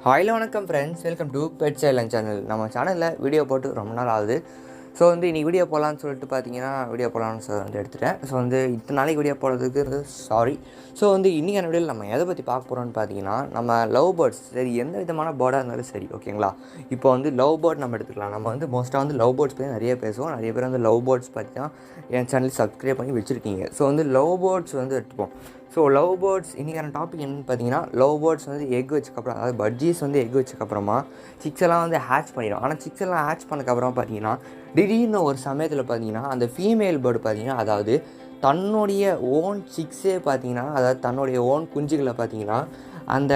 ஹாய்ல வணக்கம் friends, welcome to பெட் silent channel. நம்ம சேனலில் வீடியோ போட்டு ரொம்ப நாள் ஆகுது. ஸோ இன்றைக்கி வீடியோ போடலான்னு சொல்லிட்டு பார்த்தீங்கன்னா வீடியோ போடலான்னு எடுத்துட்டேன். ஸோ இத்தனை நாளைக்கு வீடியோ போடுறதுக்கு சாரி. ஸோ இன்றைக்கான வீடியோவில் நம்ம எதை பற்றி பார்க்க போகிறோம்னு பார்த்தீங்கன்னா, நம்ம லவ் பேர்ட்ஸ், சரி எந்த விதமான பேர்டாக இருந்தாலும் சரி, ஓகேங்களா. இப்போ லவ் பேர்ட் நம்ம எடுத்துக்கலாம். நம்ம மோஸ்ட்டாக லவ் பேர்ட்ஸ் பற்றி நிறைய பேசுவோம். நிறைய பேர் லவ் பேர்ட்ஸ் பற்றி தான் என் சேனல் சப்ஸ்கிரைப் பண்ணி வச்சுருக்கீங்க. ஸோ லவ் பேர்ட்ஸ் எடுத்துப்போம். ஸோ லவ் பேர்ட்ஸ் இன்றைக்கான டாபிக் என்னென்னு பார்த்தீங்கன்னா, லவ் பேர்ட்ஸ் எக் வச்சக்கப்புறம், அதாவது பட்ஜீஸ் எக் வச்சக்கப்புறமா சிக்ஸ் எல்லாம் ஹேட்ச் பண்ணிடும். ஆனால் சிக்ஸ் எல்லாம் ஹேட்ச் பண்ணக்கப்புறம் பார்த்தீங்கன்னா, திடீர்னு ஒரு சமயத்தில் பார்த்தீங்கன்னா அந்த ஃபீமேல் பேர்டு பார்த்தீங்கன்னா, அதாவது தன்னுடைய ஓன் சிக்ஸே பார்த்தீங்கன்னா, அதாவது தன்னுடைய ஓன் குஞ்சுகளை பார்த்தீங்கன்னா அந்த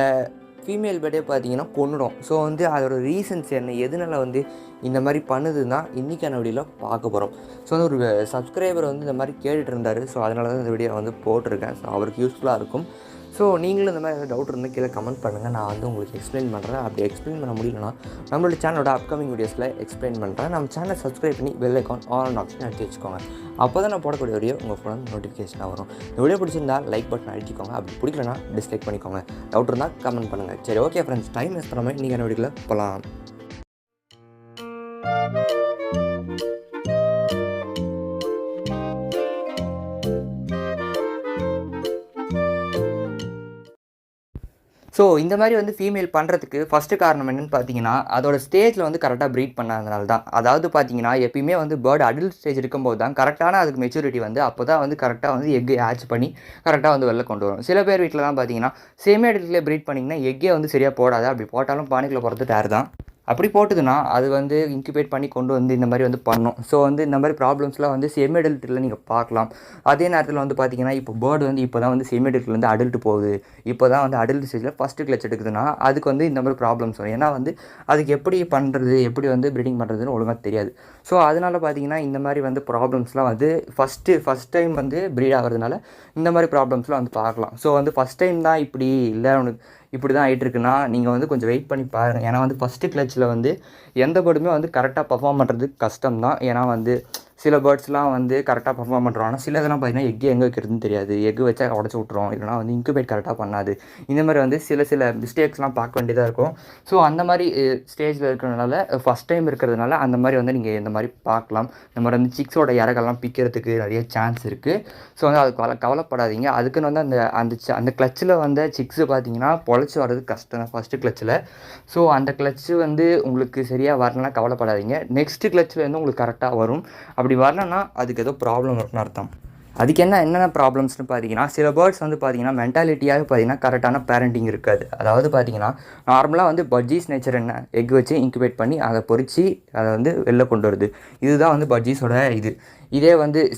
ஃபீமேல் பேர்டே பார்த்தீங்கன்னா கொன்னுடும். ஸோ அதோட ரீசன்ஸ் என்ன, எதனால் இந்த மாதிரி பண்ணுதுன்னு தான் இன்றைக்கான வீடியோவில் பார்க்க போகிறோம். ஸோ ஒரு சப்ஸ்கிரைபர் இந்த மாதிரி கேட்டுட்டு இருந்தார். ஸோ அதனால தான் இந்த வீடியோ போட்டிருக்கேன். ஸோ அவருக்கு யூஸ்ஃபுல்லாக இருக்கும். ஸோ நீங்களும் இந்த மாதிரி டவுட் இருந்தால் கீழே கமெண்ட் பண்ணுங்கள். நான் உங்களுக்கு எக்ஸ்பிளைன் பண்ணுறேன். அப்படி எக்ஸ்பிளைன் பண்ண முடியலன்னா நம்மளோட சேனலோட அப்கமிங் வீடியோஸில் எக்ஸ்பிளைன் பண்ணுறேன். நம்ம சேனலை சப்ஸ்கிரைப் பண்ணி பெல் ஐக்கான் ஆல் ஆப்ஷன் எடுத்து வச்சுக்கோங்க. அப்போ தான் நான் போடக்கூடிய வீடியோ உங்கள் ஃபோன் நோட்டிஃபிகேஷனாக வரும். இந்த வீடியோ பிடிச்சிருந்தால் லைக் பட்டன் அடிச்சுக்கோங்க. அப்படி பிடிக்கலனா டிஸ்லைக் பண்ணிக்கோங்க. டவுட் இருந்தால் கமெண்ட் பண்ணுங்கள். சரி, ஓகே ஃப்ரெண்ட்ஸ், டைம் வேஸ்ட் பண்ணாமல் இன்றைக்கி என்ன வீடியோவில் போகலாம். ஸோ இந்த மாதிரி ஃபீமேல் பண்ணுறதுக்கு ஃபஸ்ட்டு காரணம் என்னென்னு பார்த்தீங்கன்னா, அதோட ஸ்டேஜில் கரெக்டாக ப்ரீட் பண்ணாதனால தான். அதாவது பார்த்தீங்கன்னா, எப்பயுமே பேர்டு அடல்ட் ஸ்டேஜ் இருக்கும்போது தான் கரெக்டான அதுக்கு மெச்சூரிட்டி அப்போ தான் கரெக்டாக எக்கு ஹேட்ச் பண்ணி கரெக்டாக வெளில கொண்டு வரும். சில பேர் வீட்டில் தான் பார்த்தீங்கன்னா, சேமே இடத்துல ப்ரீட் பண்ணிங்கன்னா எக்கே சரியாக போடாது. அப்படி போட்டாலும் பானிக்குள்ளே போகிறது டேர் தான். அப்படி போட்டுதுன்னா அது இன்குபேட் பண்ணி கொண்டு இந்த மாதிரி பண்ணும். ஸோ இந்த மாதிரி ப்ராப்ளம்ஸ்லாம் செமி அடல்ட்டில் நீங்கள் பார்க்கலாம். அதே நேரத்தில் பார்த்தீங்கன்னா, இப்போ பேர்டு இப்போ தான் செமி அடல்ட்லேருந்து அடல்ட் போகுது. இப்போ தான் அடல்ட் ஸ்டேஜில் ஃபஸ்ட்டு கிளச் எடுக்குதுன்னா அதுக்கு இந்த மாதிரி ப்ராப்ளம்ஸ் வரும். ஏன்னா அதுக்கு எப்படி பண்ணுறது, எப்படி ப்ரீடிங் பண்ணுறதுன்னு ஒழுங்காக தெரியாது. ஸோ அதனால் பார்த்தீங்கன்னா இந்த மாதிரி ப்ராப்ளம்ஸ்லாம் ஃபஸ்ட் டைம் ப்ரீட் ஆகிறதுனால இந்த மாதிரி ப்ராப்ளம்ஸ்லாம் பார்க்கலாம். ஸோ ஃபஸ்ட் டைம் தான் இப்படி இல்லை உனக்கு இப்படி தான் ஆகிட்டுருக்குன்னா நீங்கள் கொஞ்சம் வெயிட் பண்ணி பாருங்கள். ஏன்னா ஃபஸ்ட்டு கிளச்சில் எந்த பேர்டுமே கரெக்டாக பர்ஃபார்ம் பண்ணுறது கஷ்டம் தான். ஏன்னா சில பேர்ட்ஸ்லாம் கரெக்டாக பர்ஃபார்ம் பண்ணுறோம். ஆனால் சில இதெல்லாம் பார்த்தீங்கன்னா எக்கு எங்கே வைக்கிறதுன்னு தெரியாது. எக்கு வச்சா உடச்சி விட்ருவோம், இல்லைனா இன்குபேட் கரெக்டாக பண்ணாது. இந்த மாதிரி சில மிஸ்டேக்ஸ்லாம் பார்க்க வேண்டியதாக இருக்கும். ஸோ அந்த மாதிரி ஸ்டேஜில் இருக்கிறதுனால ஃபஸ்ட் டைம் இருக்கிறதுனால அந்த மாதிரி நீங்கள் இந்த மாதிரி பார்க்கலாம். இந்த மாதிரி சிக்ஸோட இறகெல்லாம் பிக்கிறதுக்கு நிறைய சான்ஸ் இருக்குது. ஸோ அது கவலைப்படாதீங்க. அதுக்குன்னு அந்த கிளச்சில் சிக்ஸு பார்த்தீங்கன்னா பொழைச்சி வர்றது கஷ்டம் தான் ஃபஸ்ட்டு கிளச்சில். ஸோ அந்த கிளச்சு உங்களுக்கு சரியாக வரலன்னா கவலைப்படாதீங்க. நெக்ஸ்ட்டு கிளச்சில் உங்களுக்கு கரெக்டாக வரும். அப்படி வரலன்னா அதுக்கு ஏதோ ப்ராப்ளம் இருக்குன்னு அர்த்தம். அதுக்கு என்னென்ன ப்ராப்ளம்ஸ்னு பார்த்தீங்கன்னா, சில பேர்ட்ஸ் பார்த்தீங்கன்னா மென்டாலிட்டியாக பார்த்தீங்கன்னா கரெக்டான பேரண்டிங் இருக்காது. அதாவது பார்த்தீங்கன்னா, நார்மலாக பட்ஜீஸ் நேச்சர் என்ன, எக் வச்சு இன்குபேட் பண்ணி அதை பொறிச்சு அதை வெளில கொண்டு வருது. இதுதான் பட்ஜீஸோட இது. இதே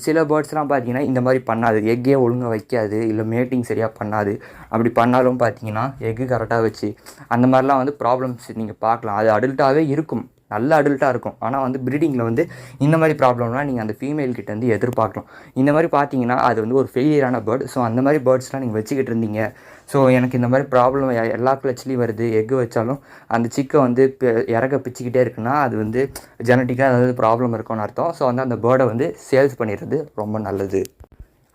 சில பேர்ட்ஸ்லாம் பார்த்தீங்கன்னா இந்த மாதிரி பண்ணாது. எக்கே ஒழுங்காக வைக்காது, இல்லை மேட்டிங் சரியாக பண்ணாது. அப்படி பண்ணாலும் பார்த்தீங்கன்னா எக்கு கரெக்டாக வச்சு அந்த மாதிரிலாம் ப்ராப்ளம்ஸ் நீங்கள் பார்க்கலாம். அது அடல்ட்டாகவே இருக்கும், நல்ல அடல்ட்டாக இருக்கும். ஆனால் ப்ரீடிங்கில் இந்த மாதிரி ப்ராப்ளம்லாம் நீங்கள் அந்த ஃபீமேல் கிட்டேருந்து எதிர்பார்க்கலாம். இந்த மாதிரி பார்த்தீங்கன்னா அது ஒரு ஃபெயிலியரான பேர்டு. ஸோ அந்த மாதிரி பேர்ட்ஸ்லாம் நீங்கள் வச்சுக்கிட்டு இருந்தீங்க, ஸோ எனக்கு இந்த மாதிரி ப்ராப்ளம் எல்லா கிளச்லேயும் வருது, எக்கு வச்சாலும் அந்த சிக்கை இறக பிச்சுக்கிட்டே இருக்குன்னா அது ஜெனட்டிக்காக ஏதாவது ப்ராப்ளம் இருக்கும்னு அர்த்தம். ஸோ அந்த பேர்டை சேல்ஸ் பண்ணிடுறது ரொம்ப நல்லது.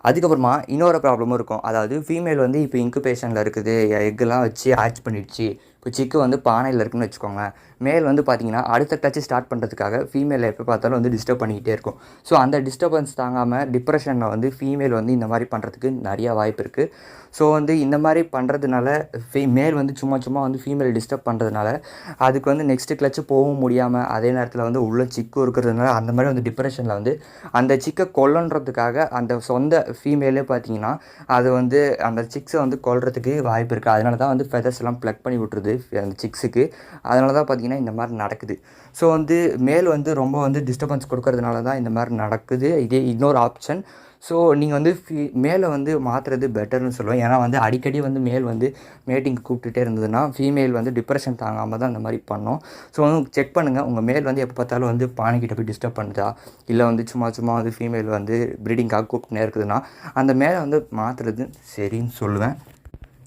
அதுக்கப்புறமா இன்னொரு ப்ராப்ளமும் இருக்கும். அதாவது ஃபீமேல் இப்போ இன்குபேஷனில் இருக்குது, எக்கெல்லாம் வச்சு ஹேட்ச் பண்ணிடுச்சு. இப்போ சிக்கு பானையில் இருக்குன்னு வச்சுக்கோங்க. மேல் பார்த்தீங்கன்னா அடுத்த கிளச்சு ஸ்டார்ட் பண்ணுறதுக்காக ஃபீமேலை எப்போ பார்த்தாலும் டிஸ்டர்ப் பண்ணிக்கிட்டே இருக்கும். ஸோ அந்த டிஸ்டர்பன்ஸ் தாங்காமல் டிப்ரெஷனில் ஃபீமேல் இந்த மாதிரி பண்ணுறதுக்கு நிறையா வாய்ப்பு இருக்குது. ஸோ இந்த மாதிரி பண்ணுறதுனால மேல் சும்மா ஃபீமேல் டிஸ்டர்ப் பண்ணுறதுனால அதுக்கு நெக்ஸ்ட்டு கிளச்சு போகவும் முடியாமல், அதே நேரத்தில் உள்ள சிக்கும் இருக்கிறதுனால அந்த மாதிரி டிப்ரெஷனில் அந்த சிக்கை கொல்லன்றதுக்காக அந்த சொந்த ஃபீமேலே பார்த்தீங்கன்னா அது அந்த சிக்ஸை கொல்றதுக்கு வாய்ப்பு இருக்குது. அதனால தான் ஃபெதர்ஸ் எல்லாம் ப்ளக் பண்ணி விட்டுருது அந்த சிக்ஸுக்கு. அதனால தான் பார்த்தீங்கன்னா இந்த மாதிரி நடக்குது. ஸோ மேல் ரொம்ப டிஸ்டர்பன்ஸ் கொடுக்கறதுனால தான் இந்த மாதிரி நடக்குது. இதே இன்னொரு ஆப்ஷன். ஸோ நீங்கள் மேலே மாற்றுறது பெட்டர்னு சொல்லுவேன். ஏன்னா அடிக்கடி மேல் மேட்டிங் கூப்பிட்டுட்டே இருந்ததுன்னா ஃபீமேல் டிப்ரெஷன் தாங்காமல் தான் இந்த மாதிரி பண்ணோம். ஸோ செக் பண்ணுங்கள், உங்கள் மேல் எப்போ பார்த்தாலும் பானைக்கிட்ட போய் டிஸ்டர்ப் பண்ணுதா, இல்லை சும்மா ஃபீமேல் ப்ரீடிங்காக கூப்பிட்டுனே இருக்குதுன்னா அந்த மேலே மாற்றுறது சரின்னு சொல்லுவேன்.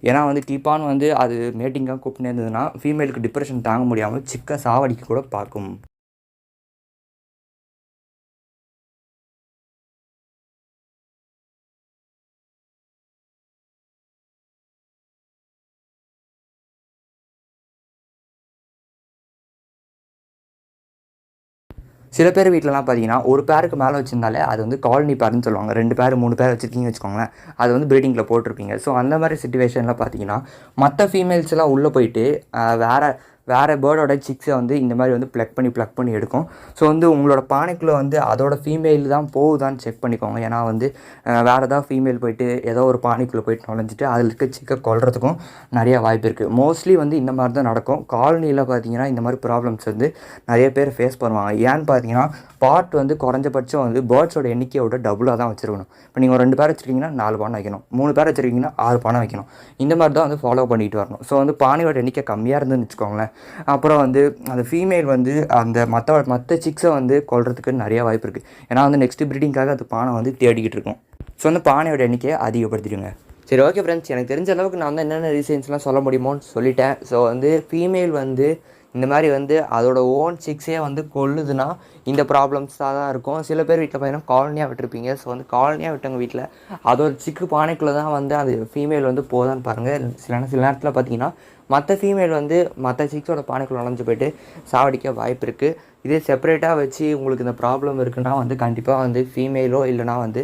ஏன்னா கீப்பான் அது மேட்டிங்காக கூப்பிட்டுனே இருந்ததுன்னா ஃபீமேலுக்கு டிப்ரெஷன் தாங்க முடியாமல் சிக்கை சாவடிக்க கூட பார்க்கும். சில பேர் வீட்டிலலாம் பார்த்தீங்கன்னா ஒரு பேருக்கு மேலே வச்சிருந்தாலே அது வந்து காலனி பேர்னு சொல்லுவாங்க. 2 பேர் 3 பேர் வச்சுருக்கீங்கன்னு வச்சுக்கோங்களேன், அது வந்து ப்ரீடிங்கில் போட்டிருப்பீங்க. ஸோ அந்த மாதிரி சிச்சுவேஷனில் பார்த்தீங்கன்னா மற்ற ஃபீமேல்ஸ்லாம் உள்ளே போயிட்டு வேறு பேர்டோட சிக்ஸை வந்து இந்த மாதிரி வந்து ப்ளக் பண்ணி எடுக்கும். ஸோ வந்து உங்களோட பானைக்குள்ளே வந்து அதோட ஃபீமேல் தான் போகுதான்னு செக் பண்ணிக்கோங்க. ஏன்னா வந்து வேறு ஏதாவது ஃபீமேல் போயிட்டு ஏதோ ஒரு பானைக்குள்ளே போயிட்டு நுழைஞ்சிட்டு அதில் இருக்க சிக்கை கொல்றதுக்கும் நிறைய வாய்ப்பு இருக்குது. மோஸ்ட்லி வந்து இந்த மாதிரி தான் நடக்கும். காலனியில் பார்த்தீங்கன்னா இந்த மாதிரி ப்ராப்ளம்ஸ் வந்து நிறைய பேர் ஃபேஸ் பண்ணுவாங்க. ஏன்னு பார்த்தீங்கன்னா பாட் வந்து குறைஞ்சபட்சம் வந்து பேர்ட்ஸோட எண்ணிக்கையோட டபுளாக தான் வச்சுருக்கணும். இப்போ நீங்கள் ஒரு 2 பேர் வச்சுருக்கீங்கன்னா 4 பானை வைக்கணும், 3 பேர் வச்சுருக்கீங்கன்னா 6 பானை வைக்கணும். இந்த மாதிரி தான் வந்து ஃபாலோ பண்ணிட்டு வரணும். ஸோ வந்து பானையோட எண்ணிக்கை கம்மியாக இருந்துன்னு வச்சுக்கோங்களேன், அப்புறம் வந்து அந்த ஃபீமேல் வந்து அந்த மற்ற சிக்ஸை வந்து கொல்றதுக்கு நிறைய வாய்ப்பு இருக்குது. ஏன்னா வந்து நெக்ஸ்ட் ப்ரீடிங்காக அது பானை வந்து தேடிக்கிட்டு இருக்கும். ஸோ வந்து பானையோட எண்ணிக்கையை அதிகப்படுத்திடுங்க. சரி, ஓகே ஃப்ரெண்ட்ஸ், எனக்கு தெரிஞ்ச அளவுக்கு நான் வந்து என்னென்ன ரீசன்ஸ்லாம் சொல்ல முடியுமோன்னு சொல்லிட்டேன். ஸோ வந்து ஃபீமேல் வந்து இந்த மாதிரி வந்து அதோட ஓன் சிக்ஸே வந்து கொல்லுதுன்னா இந்த ப்ராப்ளம்ஸாக தான் இருக்கும். சில பேர் வீட்டில் பார்த்தீங்கன்னா காலனியாக விட்டுருப்பீங்க. ஸோ வந்து காலனியாக விட்டவங்க வீட்டில் அதோட சிக்கு பானைக்குள்ளே தான் வந்து அந்த ஃபீமேல் வந்து போதான்னு பாருங்கள். சில நேரத்தில் பார்த்தீங்கன்னா மற்ற ஃபீமேல் வந்து மற்ற சிக்ஸோட பானைக்குள்ளே நுழைஞ்சு போய்ட்டு சாவடிக்க வாய்ப்பு இருக்குது. இதே செப்பரேட்டாக வச்சு உங்களுக்கு இந்த ப்ராப்ளம் இருக்குன்னா வந்து கண்டிப்பாக வந்து ஃபீமேலோ இல்லைனா வந்து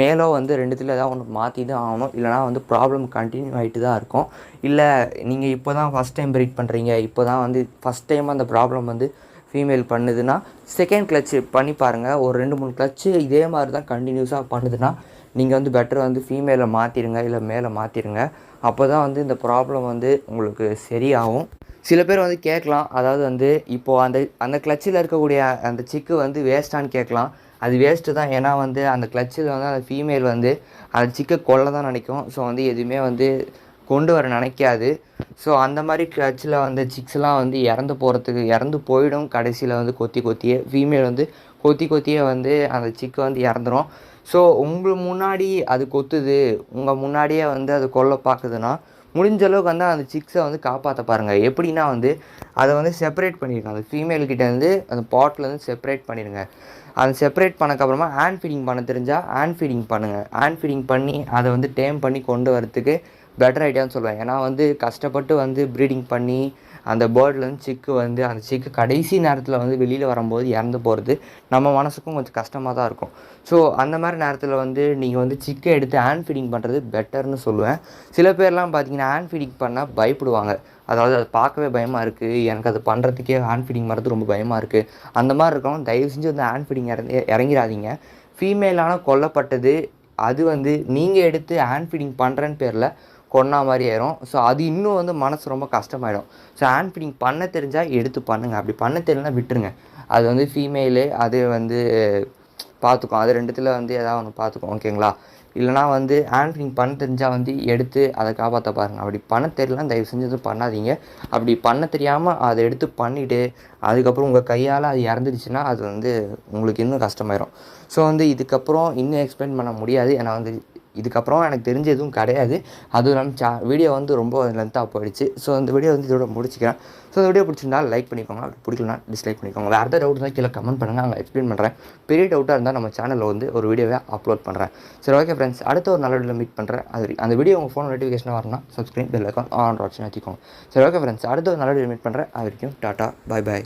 மேலோ வந்து ரெண்டுத்தில் ஏதாவது ஒன்று மாற்றி தான் ஆகணும். இல்லைனா வந்து ப்ராப்ளம் கண்டினியூ ஆகிட்டு தான் இருக்கும். இல்லை நீங்கள் இப்போ தான் ஃபஸ்ட் டைம் ப்ரீட் பண்ணுறீங்க, இப்போ தான் வந்து ஃபஸ்ட் டைம் அந்த ப்ராப்ளம் வந்து ஃபீமேல் பண்ணுதுன்னா செகண்ட் கிளச்சு பண்ணி பாருங்கள். ஒரு 2-3 கிளச்சு இதே மாதிரி தான் கண்டினியூஸாக பண்ணுதுன்னா நீங்கள் வந்து பெட்டர் வந்து ஃபீமேலை மாற்றிடுங்க, இல்லை மேலே மாற்றிடுங்க. அப்போ தான் வந்து இந்த ப்ராப்ளம் வந்து உங்களுக்கு சரியாகும். சில பேர் வந்து கேட்கலாம், அதாவது வந்து இப்போது அந்த கிளச்சில் இருக்கக்கூடிய அந்த சிக்கு வந்து வேஸ்ட்டான்னு கேட்கலாம். அது வேஸ்ட்டு தான். ஏன்னா வந்து அந்த கிளச்சில் வந்து அந்த ஃபீமேல் வந்து அந்த சிக்கை கொல்ல தான் நினைக்கும். ஸோ வந்து எதுவுமே வந்து கொண்டு வர நினைக்காது. ஸோ அந்த மாதிரி கிளச்சில் வந்து சிக்ஸ்லாம் வந்து இறந்து போயிடும். கடைசியில் வந்து கொத்தியே ஃபீமேல் வந்து கொத்தியே வந்து அந்த சிக்கு வந்து இறந்துடும். ஸோ உங்களுக்கு முன்னாடி அது கொத்துது, உங்கள் முன்னாடியே வந்து அது கொல்ல பார்க்குதுன்னா முடிஞ்ச அளவுக்கு வந்து அந்த சிக்ஸை வந்து காப்பாற்ற பாருங்கள். எப்படின்னா வந்து அதை வந்து செப்பரேட் பண்ணிடுங்க. அந்த ஃபீமேல்கிட்டேருந்து அந்த பாட்லேருந்து செப்பரேட் பண்ணிடுங்க. அதை செப்பரேட் பண்ணக்கப்புறமா ஹேண்ட் ஃபீடிங் பண்ண தெரிஞ்சால் ஹேண்ட் ஃபீடிங் பண்ணுங்கள். ஹேண்ட் ஃபீடிங் பண்ணி அதை வந்து டேம் பண்ணி கொண்டு வரத்துக்கு பெட்டர் ஐடியான்னு சொல்லுவேன். ஏன்னா வந்து கஷ்டப்பட்டு வந்து ப்ரீடிங் பண்ணி அந்த பேர்ட்லேருந்து சிக்கு வந்து அந்த சிக்கு கடைசி நேரத்தில் வந்து வெளியில் வரும்போது இறந்து போகிறது நம்ம மனசுக்கும் கொஞ்சம் கஷ்டமாக தான் இருக்கும். ஸோ அந்த மாதிரி நேரத்தில் வந்து நீங்கள் வந்து சிக்கை எடுத்து ஹேண்ட் ஃபீடிங் பண்ணுறது பெட்டர்னு சொல்லுவேன். சில பேர்லாம் பார்த்தீங்கன்னா ஹேண்ட் ஃபீடிங் பண்ணால் பயப்படுவாங்க. அதாவது அது பார்க்கவே பயமாக இருக்குது, எனக்கு அது பண்ணுறதுக்கே ஹேண்ட் ஃபீடிங் பண்ணுறது ரொம்ப பயமாக இருக்குது. அந்த மாதிரி இருக்கவங்க தயவு செஞ்சு வந்து ஹேண்ட் ஃபீடிங் இறங்கிடாதீங்க. ஃபீமேலான கொல்லப்பட்டது அது வந்து நீங்கள் எடுத்து ஹேண்ட் ஃபீடிங் பண்ணுறேன்னு பேரில் கொன்னா மாதிரி ஆயிரும். ஸோ அது இன்னும் வந்து மனசு ரொம்ப கஷ்டமாயிடும். ஸோ ஹேண்ட் ஃபீடிங் பண்ண தெரிஞ்சால் எடுத்து பண்ணுங்கள். அப்படி பண்ண தெரியலனா விட்டுருங்க. அது வந்து ஃபீமேலு அது வந்து பார்த்துக்கும். அது ரெண்டுத்தில் வந்து எதாவது ஒன்று பார்த்துக்கும், ஓகேங்களா? இல்லைனா வந்து ஹேண்ட் ஃபீடிங் பண்ண தெரிஞ்சால் வந்து எடுத்து அதை காப்பாற்ற பாருங்கள். அப்படி பண்ண தெரியலனா தயவு செஞ்சு எதுவும் பண்ணாதீங்க. அப்படி பண்ண தெரியாமல் அதை எடுத்து பண்ணிவிட்டு அதுக்கப்புறம் உங்கள் கையால் அது இறந்துடுச்சுன்னா அது வந்து உங்களுக்கு இன்னும் கஷ்டமாயிரும். ஸோ வந்து இதுக்கப்புறம் இன்னும் எக்ஸ்பிளைன் பண்ண முடியாது. ஏன்னா வந்து இதுக்கப்புறம் எனக்கு தெரிஞ்ச எதுவும் கிடையாது. அதுவும் இல்லாமல் வீடியோ வந்து ரொம்ப லென்த்தாக போயிடுச்சு. ஸோ இந்த வீடியோ வந்து இதோட முடிச்சுக்கிறேன். ஸோ இந்த வீடியோ பிடிச்சிருந்தா லைக் பண்ணிக்கோங்க, அப்படி பிடிக்கலனா டிஸ்லைக் பண்ணிக்கோங்க. வேறு ஏதாவது டவுட் இருந்தால் கீழே கமெண்ட் பண்ணுங்கள், அங்கே எக்ஸ்பிளைன் பண்ணுறேன். பெரிய டவுட்டாக இருந்தால் நம்ம சேனலில் வந்து ஒரு வீடியோவை அப்லோட் பண்ணுறேன். சரி, ஓகே ஃப்ரெண்ட்ஸ், அடுத்த ஒரு நல்ல வீடியோவில் மீட் பண்ணுறேன். அந்த வீடியோ உங்கள் ஃபோன் நோட்டிஃபிகேஷனாக வரணும்னா subscribe bell icon on option வச்சுக்கோங்க. சரி, ஓகே ஃப்ரெண்ட்ஸ், அடுத்த ஒரு நல்ல வீடியோ மீட் பண்ணுறேன். அது வரைக்கும் டாட்டா, பை.